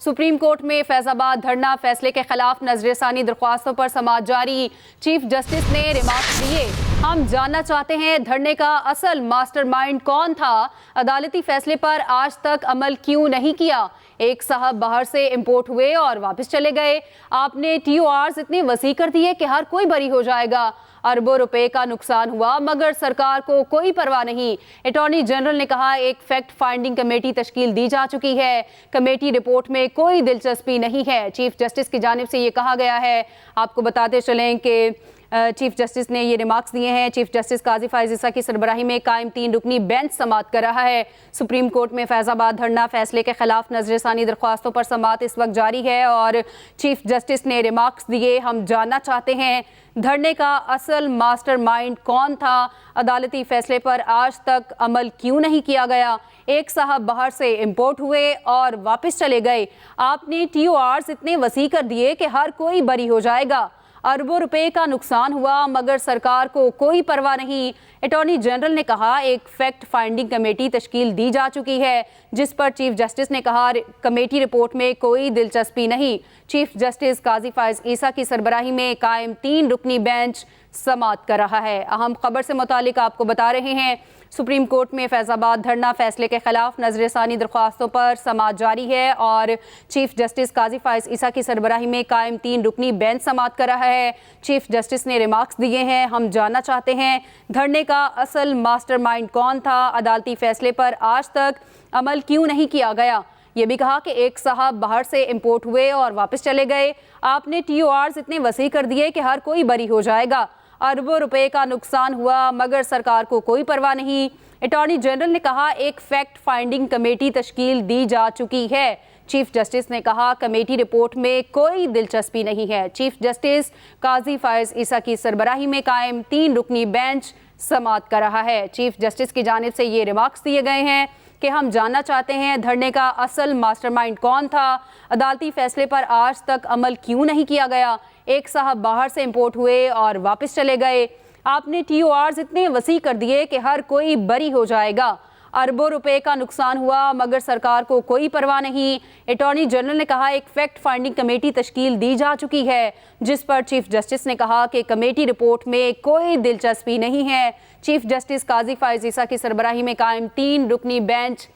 Supreme court में फैजाबाद धरना, फैसले के खिलाफ नजरसानी दरख्वास्तों पर समाअत जारी। चीफ जस्टिस ने रिमार्क्स दिए, हम जानना चाहते हैं धरने का असल मास्टरमाइंड कौन था, अदालती फैसले पर आज तक अमल क्यों नहीं किया। एक साहब बाहर से इंपोर्ट हुए और वापस चले गए। आपने TORs इतने वसी कर दिए कि हर कोई बरी हो जाएगा। अरबों रुपए का नुकसान हुआ मगर सरकार को कोई परवाह नहीं। अटॉर्नी जनरल ने कहा, एक फैक्ट फाइंडिंग कमेटी तश्कील दी जा चुकी है, कमेटी रिपोर्ट में कोई दिलचस्पी नहीं है। चीफ जस्टिस की जानिब से ये कहा गया है। आपको बताते चलें कि चीफ जस्टिस ने ये रिमार्क्स दिए हैं। चीफ जस्टिस काजी फायज ईसा की सरबराही में कायम 3 रुकनी बेंच समाअत कर रहा है। सुप्रीम कोर्ट में फैजाबाद धरना, फैसले के खिलाफ नजरसानी दरख्वास्तों पर समाअत इस वक्त जारी है और चीफ जस्टिस ने रिमार्क्स दिए, हम जानना चाहते हैं धरने का असल मास्टरमाइंड कौन था, अदालती फैसले पर आज तक अमल क्यों नहीं किया गया। एक साहब बाहर से इंपोर्ट हुए और वापस चले गए। आपने TORs इतने वसी कर दिए कि हर कोई बरी हो जाएगा। अरबों रुपए का नुकसान हुआ मगर सरकार को कोई परवाह नहीं। अटॉर्नी जनरल ने कहा, एक फैक्ट फाइंडिंग कमेटी तश्कील दी जा चुकी है, जिस पर चीफ जस्टिस ने कहा कमेटी रिपोर्ट में कोई दिलचस्पी नहीं। चीफ जस्टिस काजी फायज ईसा की सरबराही में कायम 3 रुकनी बेंच समाअत कर रहा है। अहम खबर से मुतालिक आपको बता रहे हैं, सुप्रीम कोर्ट में फैजाबाद धरना, फैसले के खिलाफ नजरसानी दरख्वास्तों पर समाअत जारी है और चीफ जस्टिस काजी फायज ईसा की सरबराही में कायम 3 रुकनी बेंच समाअत कर रहा है। चीफ जस्टिस ने रिमार्क्स दिए हैं, हम जानना चाहते हैं धरने का असल मास्टरमाइंड कौन था, अदालती फैसले पर आज तक अमल क्यों नहीं किया गया। ये भी कहा कि एक साहब बाहर से इंपोर्ट हुए और वापस चले गए। आपने TORs इतने वसी कर दिए कि हर कोई बरी हो जाएगा। अरबों रुपए का नुकसान हुआ मगर सरकार को कोई परवाह नहीं। अटॉर्नी जनरल ने कहा, एक फैक्ट फाइंडिंग कमेटी तश्कील दी जा चुकी है। चीफ जस्टिस ने कहा, कमेटी रिपोर्ट में कोई दिलचस्पी नहीं है। चीफ जस्टिस काजी फायज ईसा की सरबराही में कायम 3 रुकनी बेंच समाअत कर रहा है। चीफ जस्टिस की जानिब से ये रिमार्क्स दिए गए हैं कि हम जानना चाहते हैं धरने का असल मास्टरमाइंड कौन था, अदालती फैसले पर आज तक अमल क्यों नहीं किया गया। एक साहब बाहर से इंपोर्ट हुए और वापस चले गए। आपने TORs इतने वसी कर दिए कि हर कोई बरी हो जाएगा। अरबों रुपए का नुकसान हुआ मगर सरकार को कोई परवाह नहीं। अटॉर्नी जनरल ने कहा, एक फैक्ट फाइंडिंग कमेटी तश्कील दी जा चुकी है, जिस पर चीफ जस्टिस ने कहा कि कमेटी रिपोर्ट में कोई दिलचस्पी नहीं है। चीफ जस्टिस काजी फायज ईसा की सरबराही में कायम 3 रुकनी बेंच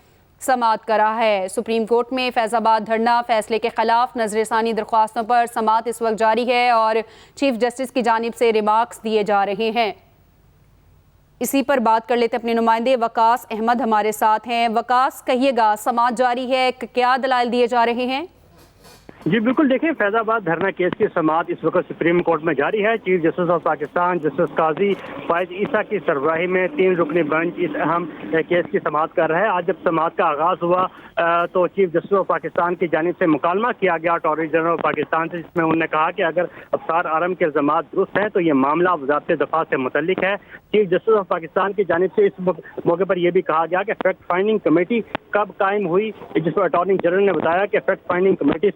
समाअत कर रहा है। सुप्रीम कोर्ट में फैजाबाद धरना, फैसले के खिलाफ नजरसानी दरख्वास्तों पर समाअत इस वक्त जारी है और चीफ जस्टिस की जानिब से रिमार्क्स दिए जा रहे हैं। इसी पर बात कर लेते अपने नुमाइंदे वकास अहमद हमारे साथ हैं। वकास, कहिएगा, समाअत जारी है, क्या दलाइल दिए जा रहे हैं? जी बिल्कुल, देखिए फैजाबाद धरना केस की समाअत इस वक्त सुप्रीम कोर्ट में जारी है। Chief justice of Pakistan justice Qazi Faez Isa की सरबराही में 3 रुकनी बेंच इस अहम केस की समाअत कर रहा है। आज जब समाअत का आगाज हुआ तो चीफ जस्टिस ऑफ पाकिस्तान की जानिब से मुकालमा किया गया अटॉर्नी जनरल ऑफ पाकिस्तान से, जिसमें उन्होंने कहा कि अगर अफसार आलम के इल्जामात दुरुस्त हैं तो ये मामला वजारत दफा से मुतल्लिक है। चीफ जस्टिस ऑफ पाकिस्तान की जानिब से इस मौके पर यह भी कहा गया कि फैक्ट फाइंडिंग कमेटी कब कायम हुई, जिस पर अटॉर्नी जनरल ने बताया कि फैक्ट फाइंडिंग कमेटी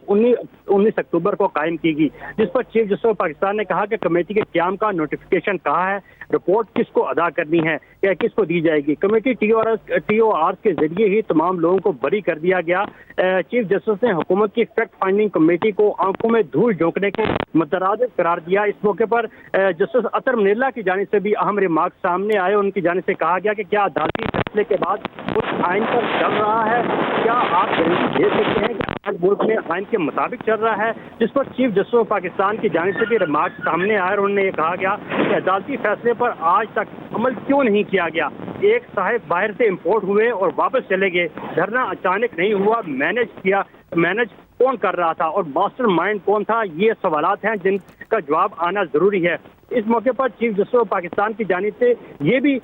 19 अक्टूबर को कायम की गई, जिस पर चीफ जस्टिस ऑफ पाकिस्तान ने कहा कि कमेटी के क्याम का नोटिफिकेशन कहाँ है, रिपोर्ट किसको अदा करनी है या किसको दी जाएगी। कमेटी TORs के जरिए ही तमाम लोगों को बरी कर दिया गया। चीफ जस्टिस ने हुकूमत की फैक्ट फाइंडिंग कमेटी को आंखों में धूल झोंकने के मुतरादिफ करार दिया। इस मौके पर जस्टिस अतर मनीला की जानिब से भी अहम रिमार्क सामने आए। उनकी जानिब से कहा गया कि क्या अदालती फैसले के बाद कुछ आइन पर चल रहा है, क्या आप गारंटी दे सकते हैं कि आज मुल्क में आइन के मुताबिक चल रहा है, जिस पर चीफ जस्टिस ऑफ पाकिस्तान की जानिब से भी रिमार्क सामने आए और उन्होंने ये कहा गया कि अदालती फैसले पर आज तक अमल क्यों नहीं किया गया। एक साहब बाहर से इंपोर्ट हुए और वापस चले गए, धरना अचानक नहीं हुआ, मैनेज कौन कर रहा था और मास्टर माइंड कौन था, ये सवालात हैं जिनका जवाब आना जरूरी है। इस मौके पर चीफ जस्टिस ऑफ पाकिस्तान की जानिब से ये भी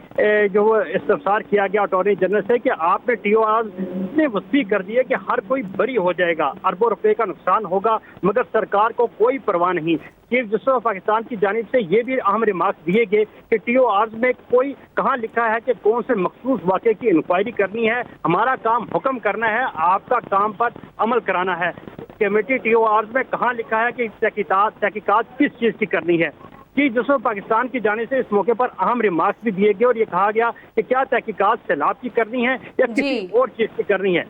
जो इस्तफसार किया गया अटॉर्नी जनरल से कि आपने TORs इतने वसी कर दिए कि हर कोई बरी हो जाएगा, अरबों रुपए का नुकसान होगा मगर सरकार को कोई परवाह नहीं। चीफ जस्टिस ऑफ पाकिस्तान की जानिब से ये भी अहम रिमार्क्स दिए गए कि TORs में कोई कहाँ लिखा है कि कौन से मखसूस वाक़े की इंक्वायरी करनी है, हमारा काम हुक्म करना है, आपका काम पर अमल कराना है। कमेटी TORs में कहाँ लिखा है कि तहकीकात किस चीज़ की करनी है। चीफ जस्टिस पाकिस्तान की जाने से इस मौके पर अहम रिमार्क्स भी दिए गए और ये कहा गया कि क्या तहकीकात सैलाब की करनी है या किसी और चीज की करनी है।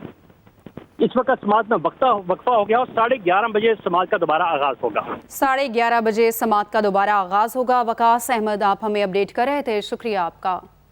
اس وقت سماعت میں وقفہ ہو گیا اور 11:30 بجے سماعت کا دوبارہ آغاز ہوگا. 11:30 بجے سماعت کا دوبارہ آغاز ہوگا. وقاص احمد آپ ہمیں اپڈیٹ کر رہے تھے، شکریہ آپ کا.